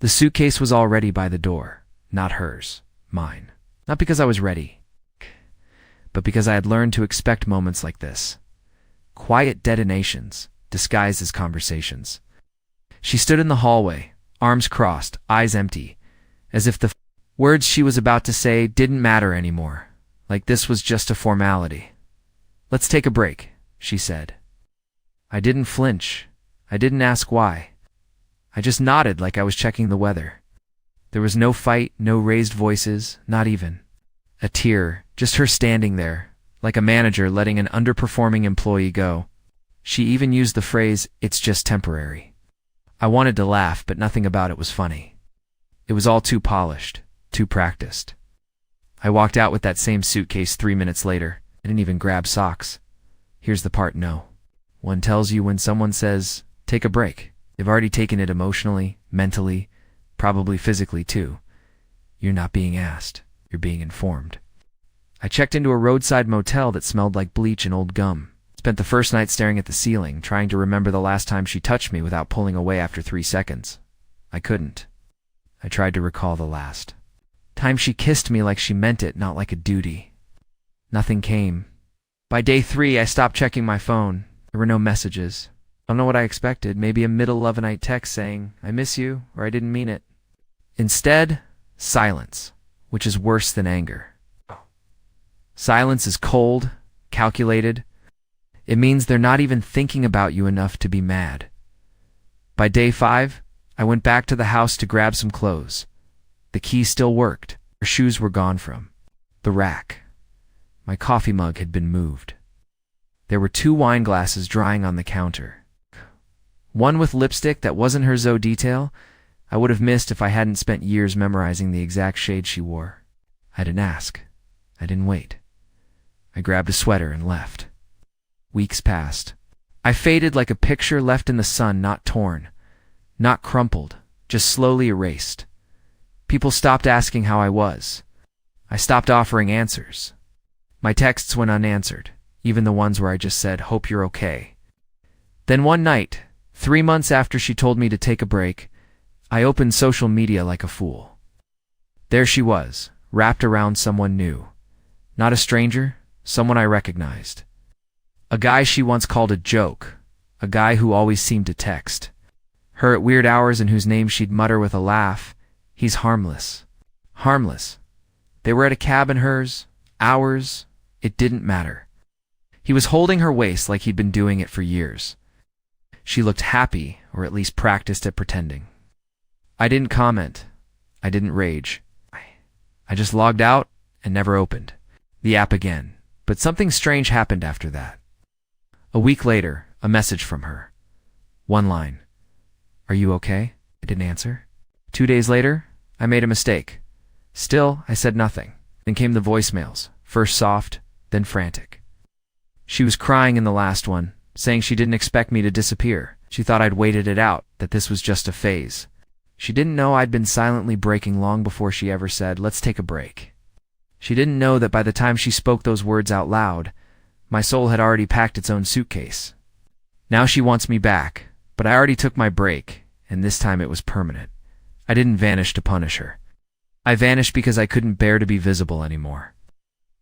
The suitcase was already by the door, not hers, mine. Not because I was ready, but because I had learned to expect moments like this. Quiet detonations, disguised as conversations. She stood in the hallway, arms crossed, eyes empty, as if the words she was about to say didn't matter anymore, like this was just a formality. "Let's take a break," she said. I didn't flinch. I didn't ask why. I just nodded like I was checking the weather. There was no fight, no raised voices, not even a tear, just her standing there, like a manager letting an underperforming employee go. She even used the phrase, "It's just temporary." I wanted to laugh, but nothing about it was funny. It was all too polished, too practiced. I walked out with that same suitcase 3 minutes later. I didn't even grab socks. Here's the part no one tells you when someone says, "Take a break." They've already taken it emotionally, mentally, probably physically too. You're not being asked. You're being informed. I checked into a roadside motel that smelled like bleach and old gum. Spent the first night staring at the ceiling, trying to remember the last time she touched me without pulling away after 3 seconds. I couldn't. I tried to recall the last time she kissed me like she meant it, not like a duty. Nothing came. By day 3, I stopped checking my phone. There were no messages. I don't know what I expected, maybe a middle-of-the-night text saying, "I miss you," or "I didn't mean it." Instead, silence, which is worse than anger. Silence is cold, calculated. It means they're not even thinking about you enough to be mad. By day 5, I went back to the house to grab some clothes. The key still worked. Her shoes were gone from the rack. My coffee mug had been moved. There were 2 wine glasses drying on the counter. One with lipstick that wasn't her Zoe detail. I would have missed if I hadn't spent years memorizing the exact shade she wore. I didn't ask. I didn't wait. I grabbed a sweater and left. Weeks passed. I faded like a picture left in the sun, not torn, not crumpled, just slowly erased. People stopped asking how I was. I stopped offering answers. My texts went unanswered, even the ones where I just said, "Hope you're okay." Then one night, 3 months after she told me to take a break, I opened social media like a fool. There she was, wrapped around someone new. Not a stranger, someone I recognized. A guy she once called a joke, a guy who always seemed to text her at weird hours and whose name she'd mutter with a laugh, "He's harmless." Harmless. They were at a cabin, hers, ours, it didn't matter. He was holding her waist like he'd been doing it for years. She looked happy, or at least practiced at pretending. I didn't comment. I didn't rage. I just logged out and never opened the app again. But something strange happened after that. A week later, a message from her. One line. "Are you okay?" I didn't answer. 2 days later, I made a mistake. Still, I said nothing. Then came the voicemails, first soft, then frantic. She was crying in the last one, saying she didn't expect me to disappear. She thought I'd waited it out, that this was just a phase. She didn't know I'd been silently breaking long before she ever said, "Let's take a break." She didn't know that by the time she spoke those words out loud, my soul had already packed its own suitcase. Now she wants me back, but I already took my break, and this time it was permanent. I didn't vanish to punish her. I vanished because I couldn't bear to be visible anymore.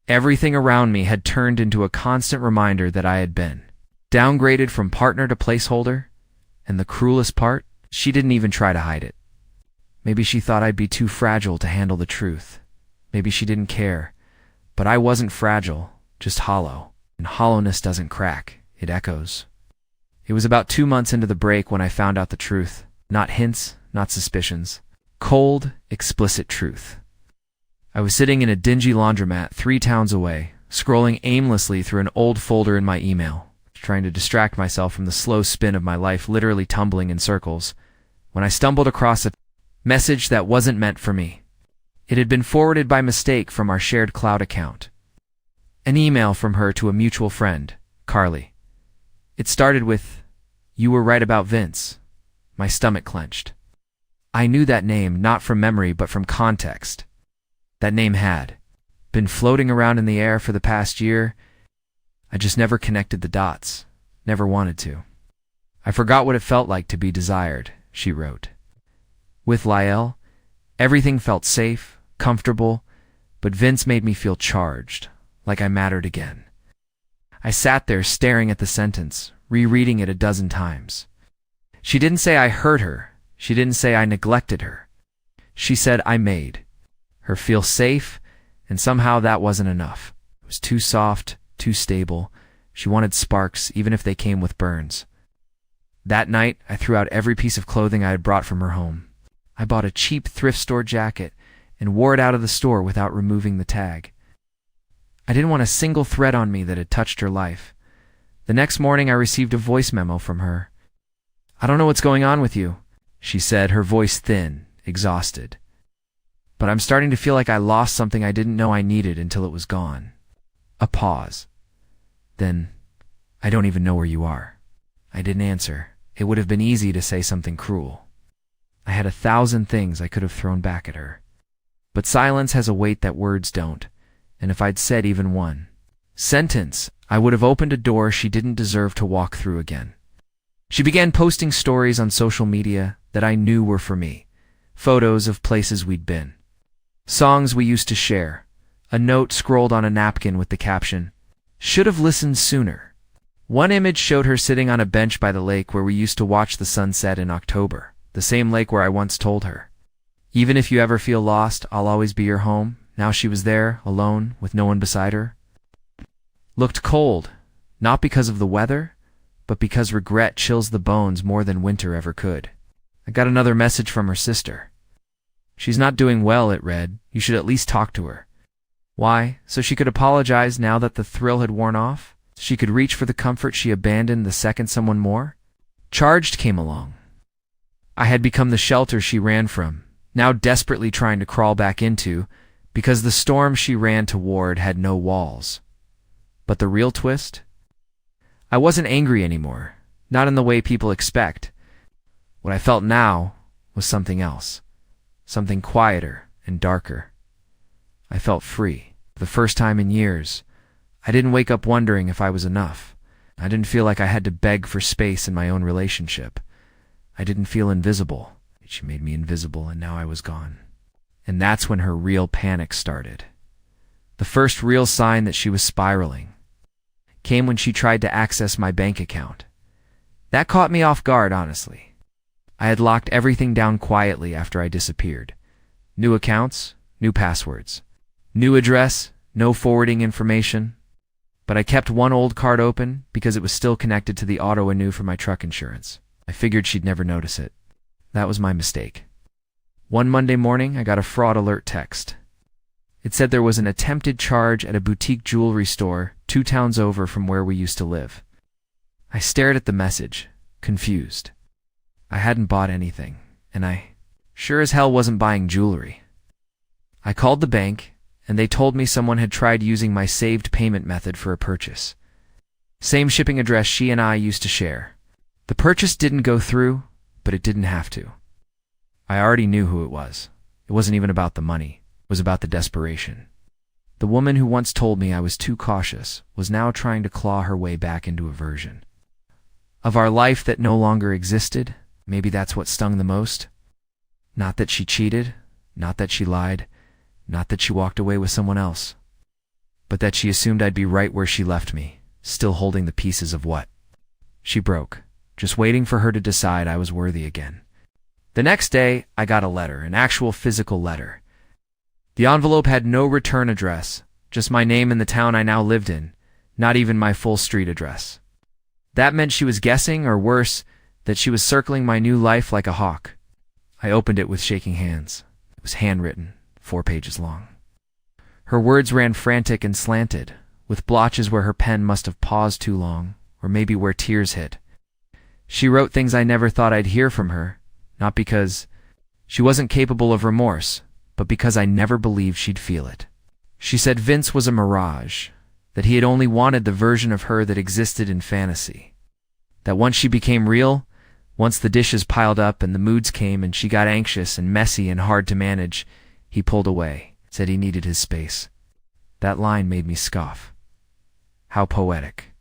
Everything around me had turned into a constant reminder that I had been downgraded from partner to placeholder, and the cruelest part, she didn't even try to hide it. Maybe she thought I'd be too fragile to handle the truth. Maybe she didn't care. But I wasn't fragile, just hollow. And hollowness doesn't crack, it echoes. It was about 2 months into the break when I found out the truth. Not hints, not suspicions. Cold, explicit truth. I was sitting in a dingy laundromat 3 towns away, scrolling aimlessly through an old folder in my email, trying to distract myself from the slow spin of my life literally tumbling in circles, when I stumbled across a message that wasn't meant for me. It had been forwarded by mistake from our shared cloud account. An email from her to a mutual friend, Carly. It started with, "You were right about Vince." My stomach clenched. I knew that name not from memory but from context. That name had been floating around in the air for the past year. I just never connected the dots, never wanted to. "I forgot what it felt like to be desired," she wrote. With Lyle, everything felt safe, comfortable, but Vince made me feel charged, like I mattered again. I sat there staring at the sentence, rereading it a dozen times. She didn't say I hurt her. She didn't say I neglected her. She said I made her feel safe, and somehow that wasn't enough. It was too soft, too stable. She wanted sparks, even if they came with burns. That night, I threw out every piece of clothing I had brought from her home. I bought a cheap thrift store jacket and wore it out of the store without removing the tag. I didn't want a single thread on me that had touched her life. The next morning, I received a voice memo from her. "I don't know what's going on with you," she said, her voice thin, exhausted. "But I'm starting to feel like I lost something I didn't know I needed until it was gone." A pause. Then, "I don't even know where you are." I didn't answer. It would have been easy to say something cruel. I had 1,000 things I could have thrown back at her. But silence has a weight that words don't, and if I'd said even one sentence, I would have opened a door she didn't deserve to walk through again. She began posting stories on social media that I knew were for me. Photos of places we'd been. Songs we used to share. A note scrolled on a napkin with the caption, "Should have listened sooner." One image showed her sitting on a bench by the lake where we used to watch the sunset in October, the same lake where I once told her, "Even if you ever feel lost, I'll always be your home." Now she was there, alone, with no one beside her. Looked cold, not because of the weather, but because regret chills the bones more than winter ever could. I got another message from her sister. "She's not doing well," it read. "You should at least talk to her." Why? So she could apologize now that the thrill had worn off? She could reach for the comfort she abandoned the second someone more? Charged came along. I had become the shelter she ran from, now desperately trying to crawl back into, because the storm she ran toward had no walls. But the real twist? I wasn't angry anymore, not in the way people expect. What I felt now was something else, something quieter and darker. I felt free, for the first time in years. I didn't wake up wondering if I was enough. I didn't feel like I had to beg for space in my own relationship. I didn't feel invisible. She made me invisible, and now I was gone. And that's when her real panic started. The first real sign that she was spiraling came when she tried to access my bank account. That caught me off guard, honestly. I had locked everything down quietly after I disappeared. New accounts, new passwords. New address, no forwarding information. But I kept one old card open because it was still connected to the auto-renew for my truck insurance. I figured she'd never notice it. That was my mistake. One Monday morning, I got a fraud alert text. It said there was an attempted charge at a boutique jewelry store 2 towns over from where we used to live. I stared at the message, confused. I hadn't bought anything, and I sure as hell wasn't buying jewelry. I called the bank, and they told me someone had tried using my saved payment method for a purchase. Same shipping address she and I used to share. The purchase didn't go through, but it didn't have to. I already knew who it was. It wasn't even about the money. It was about the desperation. The woman who once told me I was too cautious was now trying to claw her way back into a version of our life that no longer existed. Maybe that's what stung the most. Not that she cheated, not that she lied, not that she walked away with someone else, but that she assumed I'd be right where she left me, still holding the pieces of what she broke, just waiting for her to decide I was worthy again. The next day, I got a letter, an actual physical letter. The envelope had no return address, just my name and the town I now lived in, not even my full street address. That meant she was guessing, or worse, that she was circling my new life like a hawk. I opened it with shaking hands. It was handwritten, 4 pages long. Her words ran frantic and slanted, with blotches where her pen must have paused too long, or maybe where tears hit. She wrote things I never thought I'd hear from her, not because she wasn't capable of remorse, but because I never believed she'd feel it. She said Vince was a mirage, that he had only wanted the version of her that existed in fantasy. That once she became real, once the dishes piled up and the moods came and she got anxious and messy and hard to manage, he pulled away, said he needed his space. That line made me scoff. How poetic.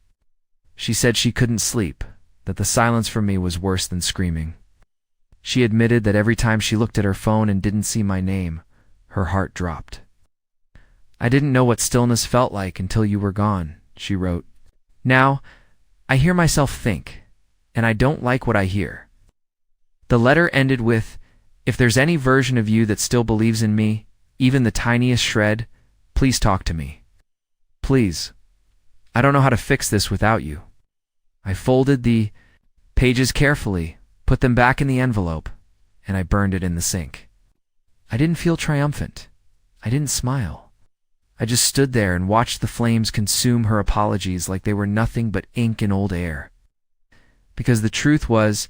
She said she couldn't sleep, that the silence from me was worse than screaming. She admitted that every time she looked at her phone and didn't see my name, her heart dropped. "I didn't know what stillness felt like until you were gone," she wrote. "Now, I hear myself think, and I don't like what I hear." The letter ended with, "If there's any version of you that still believes in me, even the tiniest shred, please talk to me. Please. I don't know how to fix this without you." I folded the pages carefully, put them back in the envelope, and I burned it in the sink. I didn't feel triumphant. I didn't smile. I just stood there and watched the flames consume her apologies like they were nothing but ink and old air. Because the truth was,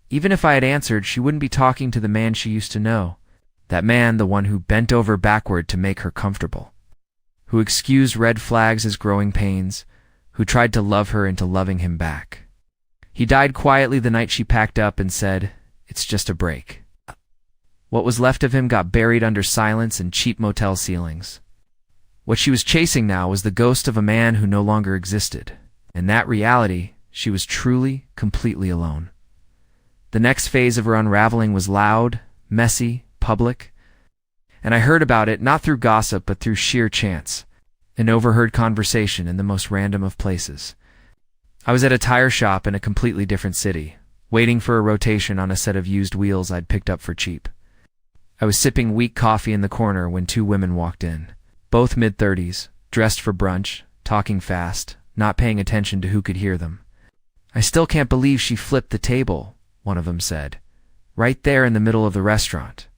even if I had answered, she wouldn't be talking to the man she used to know. That man, the one who bent over backward to make her comfortable. Who excused red flags as growing pains. Who tried to love her into loving him back. He died quietly the night she packed up and said, "It's just a break." What was left of him got buried under silence and cheap motel ceilings. What she was chasing now was the ghost of a man who no longer existed. In that reality, she was truly, completely alone. The next phase of her unraveling was loud, messy, public. And I heard about it not through gossip but through sheer chance. An overheard conversation in the most random of places. I was at a tire shop in a completely different city, waiting for a rotation on a set of used wheels I'd picked up for cheap. I was sipping weak coffee in the corner when two women walked in. Both mid-30s, dressed for brunch, talking fast, not paying attention to who could hear them. "I still can't believe she flipped the table," one of them said. "Right there in the middle of the restaurant."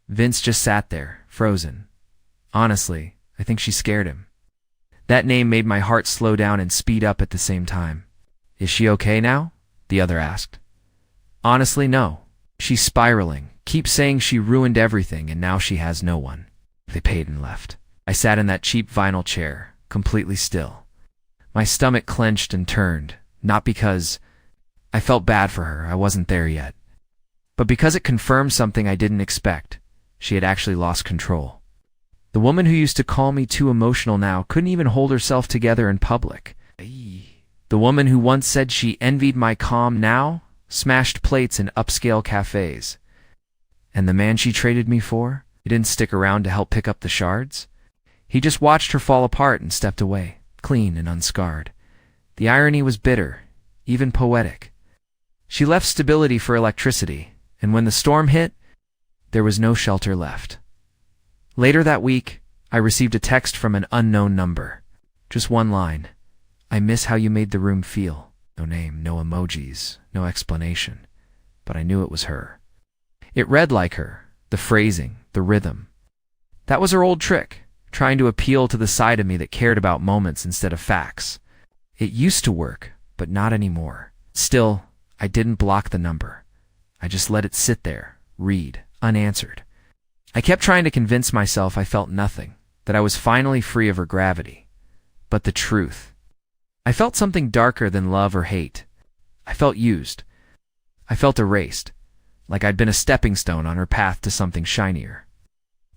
Vince just sat there, frozen. Honestly, I think she scared him. That name made my heart slow down and speed up at the same time. "Is she okay now?" the other asked. "Honestly, no. She's spiraling. Keeps saying she ruined everything and now she has no one." They paid and left. I sat in that cheap vinyl chair, completely still. My stomach clenched and turned, not because I felt bad for her, I wasn't there yet, but because it confirmed something I didn't expect. She had actually lost control. The woman who used to call me too emotional now couldn't even hold herself together in public. The woman who once said she envied my calm now smashed plates in upscale cafes. And the man she traded me for, he didn't stick around to help pick up the shards. He just watched her fall apart and stepped away, clean and unscarred. The irony was bitter, even poetic. She left stability for electricity, and when the storm hit, there was no shelter left. Later that week, I received a text from an unknown number. Just one line. "I miss how you made the room feel." No name, no emojis, no explanation. But I knew it was her. It read like her, the phrasing, the rhythm. That was her old trick, trying to appeal to the side of me that cared about moments instead of facts. It used to work, but not anymore. Still, I didn't block the number. I just let it sit there, read, unanswered. I kept trying to convince myself I felt nothing, that I was finally free of her gravity. But the truth. I felt something darker than love or hate. I felt used. I felt erased, like I'd been a stepping stone on her path to something shinier.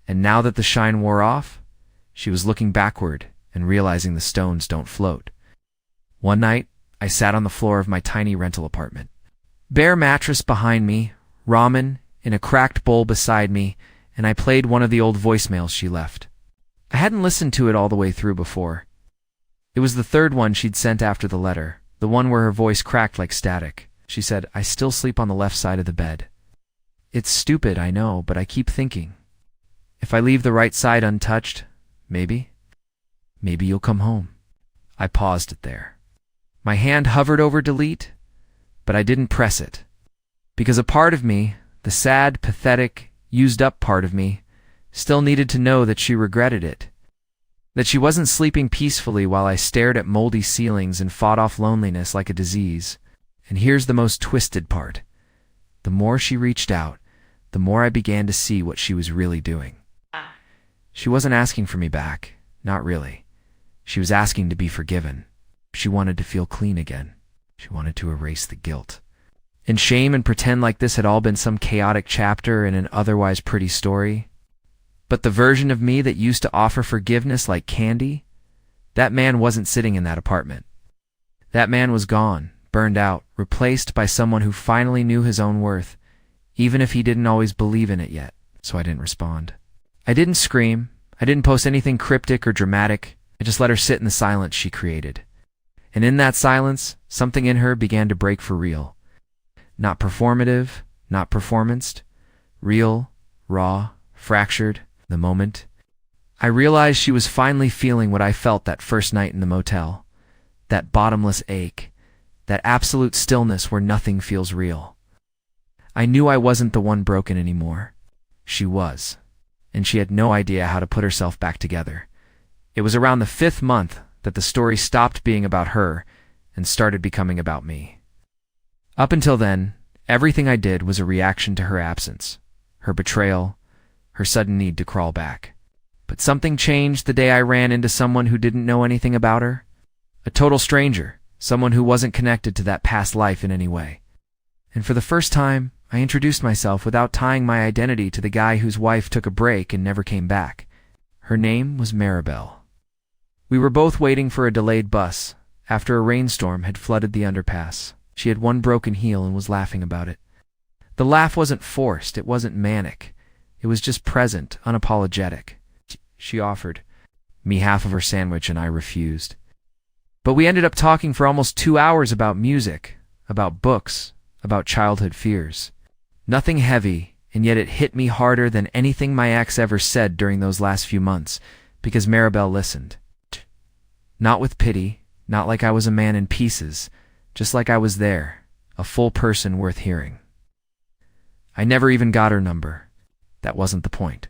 And now that the shine wore off, she was looking backward and realizing the stones don't float. One night, I sat on the floor of my tiny rental apartment. Bare mattress behind me, ramen in a cracked bowl beside me, and I played one of the old voicemails she left. I hadn't listened to it all the way through before. It was the third one she'd sent after the letter, the one where her voice cracked like static. She said, "I still sleep on the left side of the bed. It's stupid, I know, but I keep thinking. If I leave the right side untouched, maybe you'll come home." I paused it there. My hand hovered over delete, but I didn't press it. Because a part of me, the sad, pathetic, used-up part of me, still needed to know that she regretted it. That she wasn't sleeping peacefully while I stared at moldy ceilings and fought off loneliness like a disease. And here's the most twisted part. The more she reached out, the more I began to see what she was really doing. She wasn't asking for me back, not really. She was asking to be forgiven. She wanted to feel clean again. She wanted to erase the guilt. And shame and pretend like this had all been some chaotic chapter in an otherwise pretty story. But the version of me that used to offer forgiveness like candy, that man wasn't sitting in that apartment. That man was gone, burned out, replaced by someone who finally knew his own worth, even if he didn't always believe in it yet, so I didn't respond. I didn't scream. I didn't post anything cryptic or dramatic. I just let her sit in the silence she created. And in that silence, something in her began to break for real. Not performative, not performanced. Real, raw, fractured, the moment. I realized she was finally feeling what I felt that first night in the motel. That bottomless ache. That absolute stillness where nothing feels real. I knew I wasn't the one broken anymore. She was. And she had no idea how to put herself back together. It was around the 5th month that the story stopped being about her and started becoming about me. Up until then, everything I did was a reaction to her absence, her betrayal, her sudden need to crawl back. But something changed the day I ran into someone who didn't know anything about her. A total stranger, someone who wasn't connected to that past life in any way. And for the first time, I introduced myself without tying my identity to the guy whose wife took a break and never came back. Her name was Maribel. We were both waiting for a delayed bus after a rainstorm had flooded the underpass. She had one broken heel and was laughing about it. The laugh wasn't forced, it wasn't manic. It was just present, unapologetic. She offered me half of her sandwich and I refused. But we ended up talking for almost 2 hours about music, about books, about childhood fears. Nothing heavy, and yet it hit me harder than anything my ex ever said during those last few months, because Maribel listened. Not with pity, not like I was a man in pieces, just like I was there, a full person worth hearing. I never even got her number. That wasn't the point.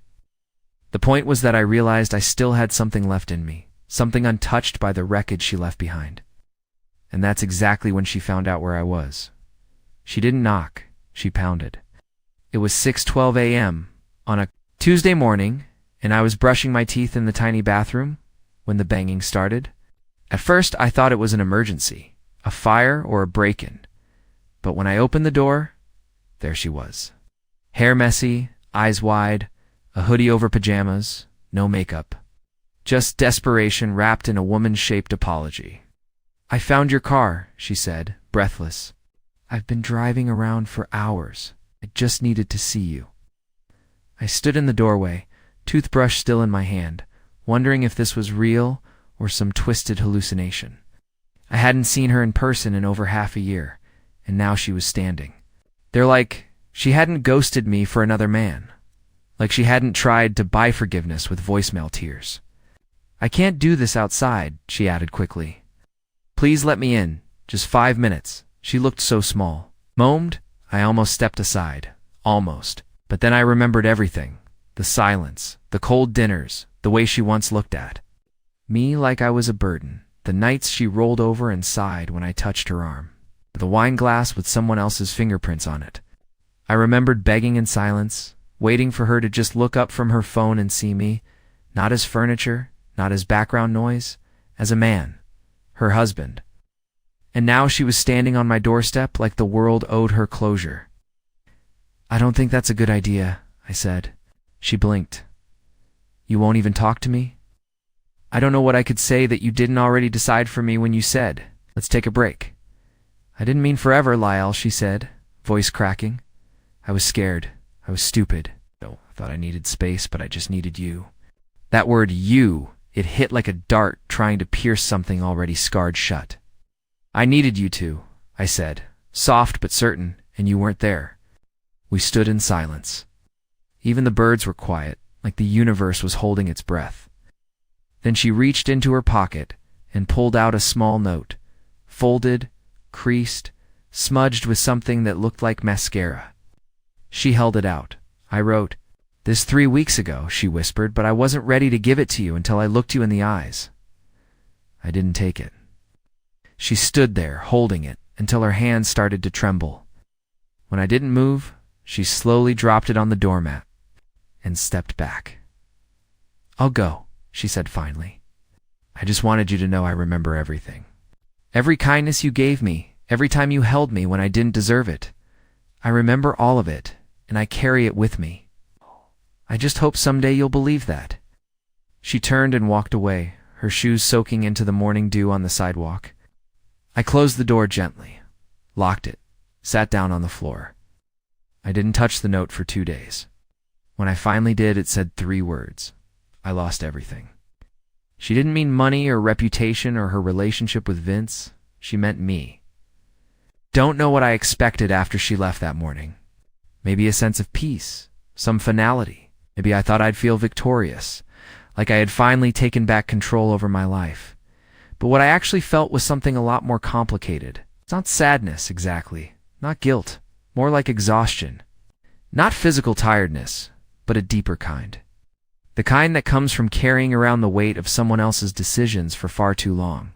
The point was that I realized I still had something left in me, something untouched by the wreckage she left behind. And that's exactly when she found out where I was. She didn't knock, she pounded. It was 6:12 a.m. on a Tuesday morning, and I was brushing my teeth in the tiny bathroom when the banging started. At first, I thought it was an emergency, a fire or a break-in. But when I opened the door, there she was. Hair messy, eyes wide, a hoodie over pajamas, no makeup. Just desperation wrapped in a woman-shaped apology. "I found your car," she said, breathless. "I've been driving around for hours. I just needed to see you." I stood in the doorway, toothbrush still in my hand, wondering if this was real or some twisted hallucination. I hadn't seen her in person in over half a year, and now she was standing. They're like she hadn't ghosted me for another man. Like she hadn't tried to buy forgiveness with voicemail tears. "I can't do this outside," she added quickly. "Please let me in, just 5 minutes." She looked so small. Moaned, I almost stepped aside. Almost. But then I remembered everything. The silence, the cold dinners, the way she once looked at me like I was a burden, the nights she rolled over and sighed when I touched her arm, the wine glass with someone else's fingerprints on it. I remembered begging in silence, waiting for her to just look up from her phone and see me, not as furniture, not as background noise, as a man, her husband. And now she was standing on my doorstep like the world owed her closure. "I don't think that's a good idea," I said. She blinked. "You won't even talk to me?" "I don't know what I could say that you didn't already decide for me when you said, 'Let's take a break.'" "I didn't mean forever, Lyle," she said, voice cracking. I was scared. I was stupid. I thought I needed space, but I just needed you. That word "you," it hit like a dart trying to pierce something already scarred shut. "I needed you to," I said, soft but certain, "and you weren't there." We stood in silence. Even the birds were quiet, like the universe was holding its breath. Then she reached into her pocket and pulled out a small note, folded, creased, smudged with something that looked like mascara. She held it out. I wrote, "This 3 weeks ago," she whispered, "but I wasn't ready to give it to you until I looked you in the eyes." I didn't take it. She stood there, holding it, until her hands started to tremble. When I didn't move, she slowly dropped it on the doormat and stepped back. "I'll go," she said finally. "I just wanted you to know I remember everything. Every kindness you gave me, every time you held me when I didn't deserve it. I remember all of it, and I carry it with me. I just hope someday you'll believe that." She turned and walked away, her shoes soaking into the morning dew on the sidewalk. I closed the door gently, locked it, sat down on the floor. I didn't touch the note for 2 days. When I finally did, it said 3 words. I lost everything. She didn't mean money or reputation or her relationship with Vince. She meant me. Don't know what I expected after she left that morning. Maybe a sense of peace, some finality. Maybe I thought I'd feel victorious, like I had finally taken back control over my life. But what I actually felt was something a lot more complicated. It's not sadness, exactly. Not guilt. More like exhaustion. Not physical tiredness, but a deeper kind. The kind that comes from carrying around the weight of someone else's decisions for far too long.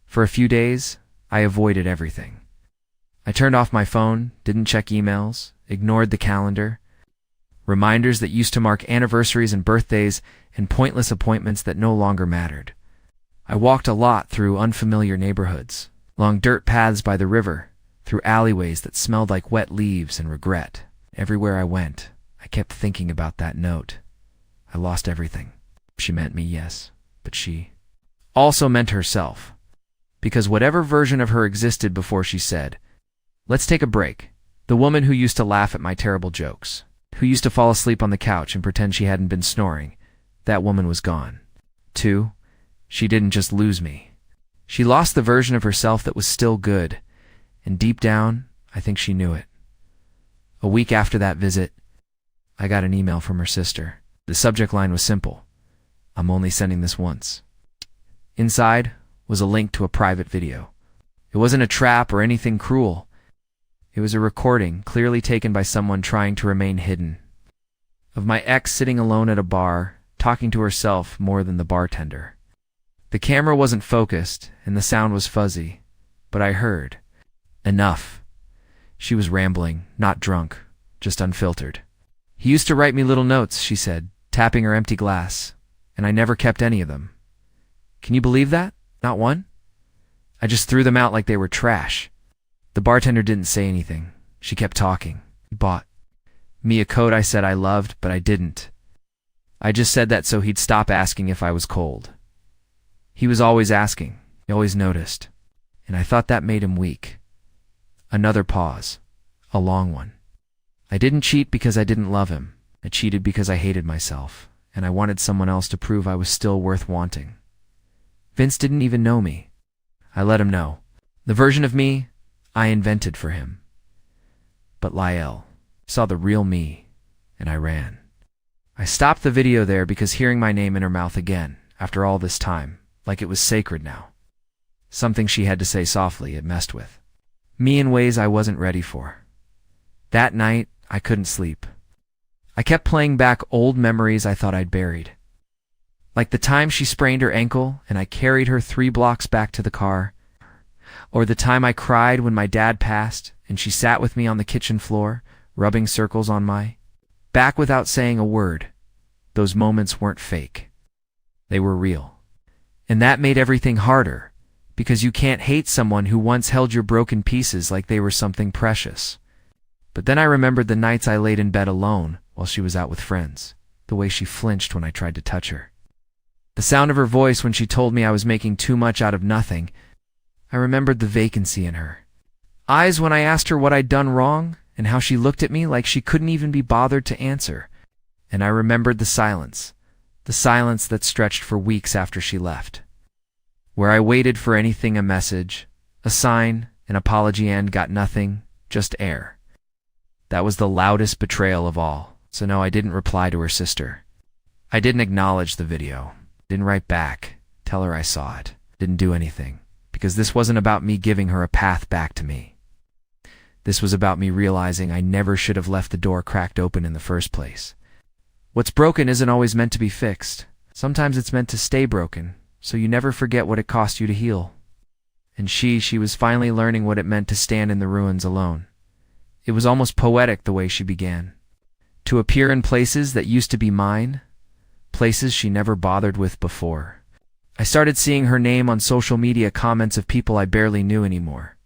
For a few days, I avoided everything. I turned off my phone, didn't check emails, ignored the calendar. Reminders that used to mark anniversaries and birthdays, and pointless appointments that no longer mattered. I walked a lot through unfamiliar neighborhoods, along dirt paths by the river, through alleyways that smelled like wet leaves and regret. Everywhere I went, I kept thinking about that note. I lost everything. She meant me, yes, but she also meant herself. Because whatever version of her existed before she said, "Let's take a break," the woman who used to laugh at my terrible jokes, who used to fall asleep on the couch and pretend she hadn't been snoring, that woman was gone. 2, she didn't just lose me. She lost the version of herself that was still good, and deep down, I think she knew it. A week after that visit, I got an email from her sister. The subject line was simple: "I'm only sending this once." Inside was a link to a private video. It wasn't a trap or anything cruel. It was a recording, clearly taken by someone trying to remain hidden, of my ex sitting alone at a bar, talking to herself more than the bartender. The camera wasn't focused, and the sound was fuzzy, but I heard. Enough. She was rambling, not drunk, just unfiltered. "He used to write me little notes," she said, tapping her empty glass, "and I never kept any of them. Can you believe that? Not one? I just threw them out like they were trash." The bartender didn't say anything. She kept talking. "He bought me a coat I said I loved, but I didn't. I just said that so he'd stop asking if I was cold. He was always asking. He always noticed. And I thought that made him weak." Another pause. A long one. "I didn't cheat because I didn't love him. I cheated because I hated myself, and I wanted someone else to prove I was still worth wanting. Vince didn't even know me. I let him know. The version of me I invented for him. But Lyle saw the real me, and I ran." I stopped the video there because hearing my name in her mouth again, after all this time, like it was sacred now. Something she had to say softly, it messed with me in ways I wasn't ready for. That night, I couldn't sleep. I kept playing back old memories I thought I'd buried. Like the time she sprained her ankle and I carried her 3 blocks back to the car. Or the time I cried when my dad passed and she sat with me on the kitchen floor, rubbing circles on my back without saying a word. Those moments weren't fake. They were real. And that made everything harder, because you can't hate someone who once held your broken pieces like they were something precious. But then I remembered the nights I laid in bed alone while she was out with friends, the way she flinched when I tried to touch her. The sound of her voice when she told me I was making too much out of nothing. I remembered the vacancy in her eyes when I asked her what I'd done wrong, and how she looked at me like she couldn't even be bothered to answer. And I remembered the silence that stretched for weeks after she left, where I waited for anything, a message, a sign, an apology, and got nothing, just air. That was the loudest betrayal of all, so no, I didn't reply to her sister. I didn't acknowledge the video, didn't write back, tell her I saw it, didn't do anything, because this wasn't about me giving her a path back to me. This was about me realizing I never should have left the door cracked open in the first place. What's broken isn't always meant to be fixed. Sometimes it's meant to stay broken, so you never forget what it cost you to heal. And she was finally learning what it meant to stand in the ruins alone. It was almost poetic the way she began. To appear in places that used to be mine, places she never bothered with before. I started seeing her name on social media comments of people I barely knew anymore.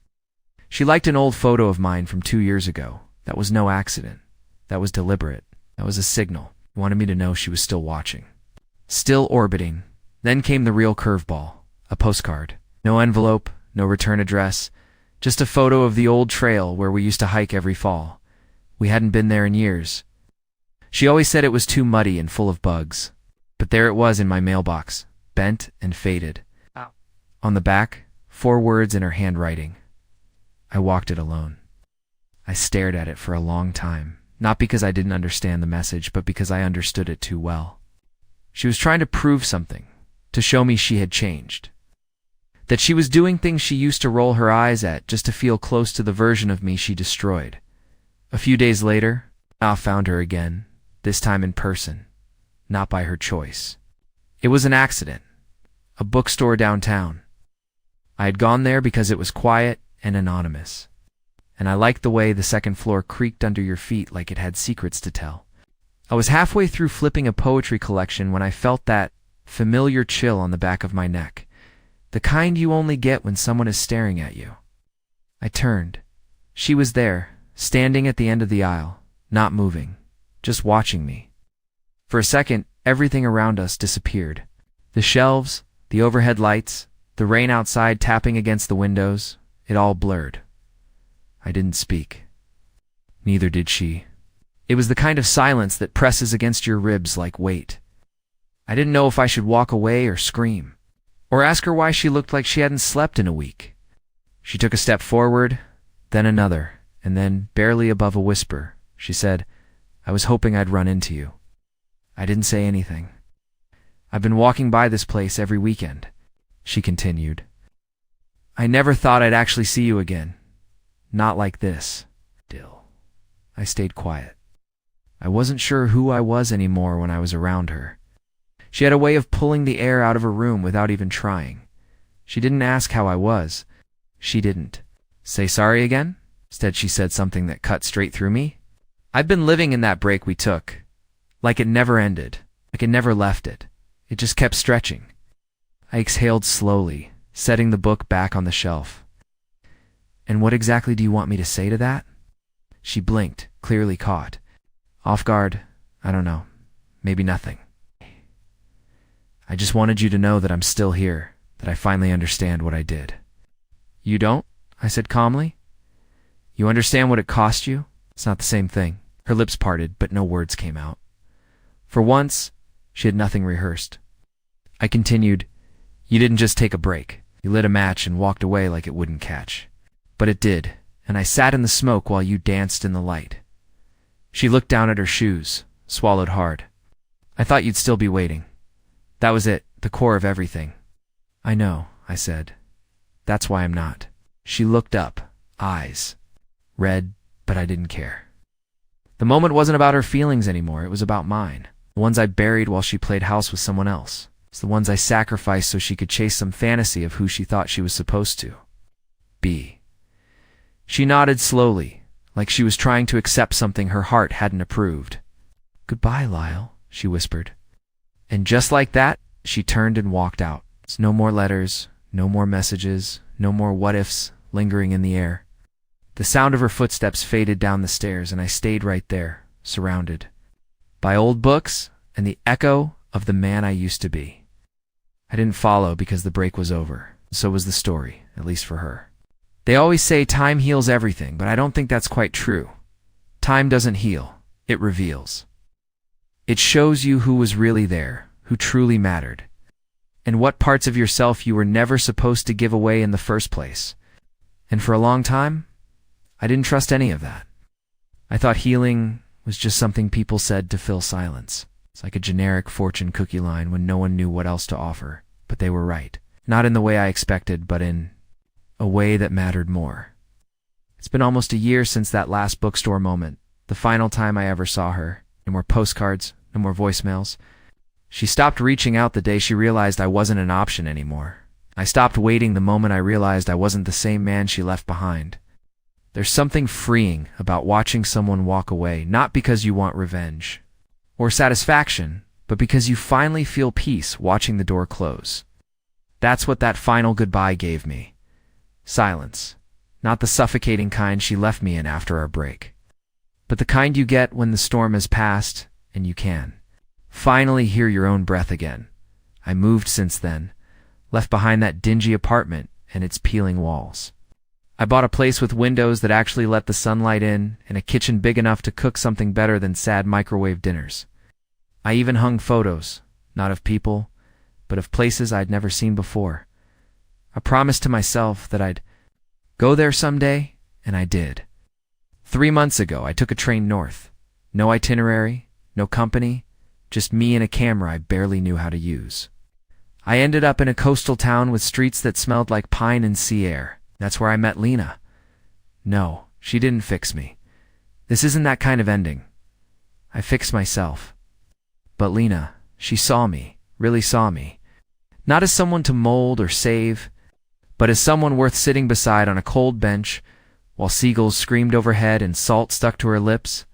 She liked an old photo of mine from 2 years ago. That was no accident. That was deliberate. That was a signal. She wanted me to know she was still watching. Still orbiting. Then came the real curveball. A postcard. No envelope, no return address. Just a photo of the old trail where we used to hike every fall. We hadn't been there in years. She always said it was too muddy and full of bugs. But there it was in my mailbox, bent and faded. Ow. On the back, 4 words in her handwriting. I walked it alone. I stared at it for a long time, not because I didn't understand the message, but because I understood it too well. She was trying to prove something, to show me she had changed. That she was doing things she used to roll her eyes at just to feel close to the version of me she destroyed. A few days later, I found her again, this time in person, not by her choice. It was an accident, a bookstore downtown. I had gone there because it was quiet and anonymous, and I liked the way the second floor creaked under your feet like it had secrets to tell. I was halfway through flipping a poetry collection when I felt that familiar chill on the back of my neck, the kind you only get when someone is staring at you. I turned. She was there, standing at the end of the aisle, not moving, just watching me. For a second, everything around us disappeared. The shelves, the overhead lights, the rain outside tapping against the windows, it all blurred. I didn't speak. Neither did she. It was the kind of silence that presses against your ribs like weight. I didn't know if I should walk away or scream, or ask her why she looked like she hadn't slept in a week. She took a step forward, then another, and then, barely above a whisper, she said, "I was hoping I'd run into you." I didn't say anything. "I've been walking by this place every weekend," she continued. "I never thought I'd actually see you again. Not like this." Still, I stayed quiet. I wasn't sure who I was anymore when I was around her. She had a way of pulling the air out of a room without even trying. She didn't ask how I was. She didn't say sorry again. Instead, she said something that cut straight through me. I've been living in that break we took, like it never ended, like it never left it. It just kept stretching. I exhaled slowly, setting the book back on the shelf. "And what exactly do you want me to say to that?" She blinked, clearly caught. "Off guard, I don't know. Maybe nothing. I just wanted you to know that I'm still here, that I finally understand what I did." "You don't?" I said calmly. "You understand what it cost you? It's not the same thing." Her lips parted, but no words came out. For once, she had nothing rehearsed. I continued, "You didn't just take a break. You lit a match and walked away like it wouldn't catch. But it did, and I sat in the smoke while you danced in the light." She looked down at her shoes, swallowed hard. "I thought you'd still be waiting. That was it, the core of everything." "I know," I said. "That's why I'm not." She looked up, eyes red, but I didn't care. The moment wasn't about her feelings anymore, it was about mine. The ones I buried while she played house with someone else. It's the ones I sacrificed so she could chase some fantasy of who she thought she was supposed to be. She nodded slowly, like she was trying to accept something her heart hadn't approved. "Goodbye, Lyle," she whispered. And just like that, she turned and walked out. No more letters, no more messages, no more what-ifs lingering in the air. The sound of her footsteps faded down the stairs, and I stayed right there, surrounded by old books and the echo of the man I used to be. I didn't follow because the break was over. So was the story, at least for her. They always say time heals everything, but I don't think that's quite true. Time doesn't heal, it reveals. It shows you who was really there, who truly mattered, and what parts of yourself you were never supposed to give away in the first place. And for a long time, I didn't trust any of that. I thought healing was just something people said to fill silence. It's like a generic fortune cookie line when no one knew what else to offer, but they were right. Not in the way I expected, but in a way that mattered more. It's been almost a year since that last bookstore moment, the final time I ever saw her. No more postcards, no more voicemails. She stopped reaching out the day she realized I wasn't an option anymore. I stopped waiting the moment I realized I wasn't the same man she left behind. There's something freeing about watching someone walk away, not because you want revenge or satisfaction, but because you finally feel peace watching the door close. That's what that final goodbye gave me. Silence. Not the suffocating kind she left me in after our break, but the kind you get when the storm has passed and you can finally hear your own breath again. I moved since then, left behind that dingy apartment and its peeling walls. I bought a place with windows that actually let the sunlight in and a kitchen big enough to cook something better than sad microwave dinners. I even hung photos, not of people, but of places I'd never seen before. I promised to myself that I'd go there someday, and I did. 3 months ago, I took a train north. No itinerary, no company, just me and a camera I barely knew how to use. I ended up in a coastal town with streets that smelled like pine and sea air. That's where I met Lena. No, she didn't fix me. This isn't that kind of ending. I fixed myself. But Lena, she saw me, really saw me. Not as someone to mold or save, but as someone worth sitting beside on a cold bench while seagulls screamed overhead and salt stuck to her lips.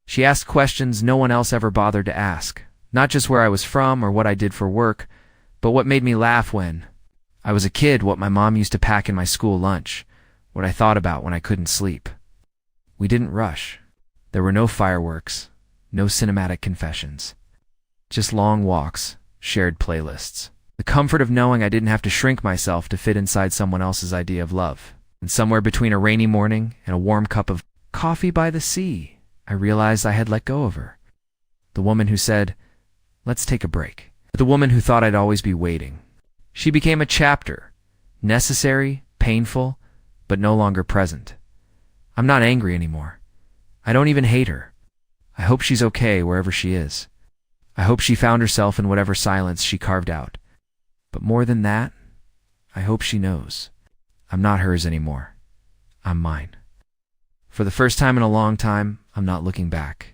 She asked questions no one else ever bothered to ask, not just where I was from or what I did for work, but what made me laugh when I was a kid, what my mom used to pack in my school lunch, what I thought about when I couldn't sleep. We didn't rush. There were no fireworks, no cinematic confessions. Just long walks, shared playlists. The comfort of knowing I didn't have to shrink myself to fit inside someone else's idea of love. And somewhere between a rainy morning and a warm cup of coffee by the sea, I realized I had let go of her. The woman who said, "Let's take a break." The woman who thought I'd always be waiting. She became a chapter, necessary, painful, but no longer present. I'm not angry anymore. I don't even hate her. I hope she's okay wherever she is. I hope she found herself in whatever silence she carved out. But more than that, I hope she knows. I'm not hers anymore. I'm mine. For the first time in a long time, I'm not looking back.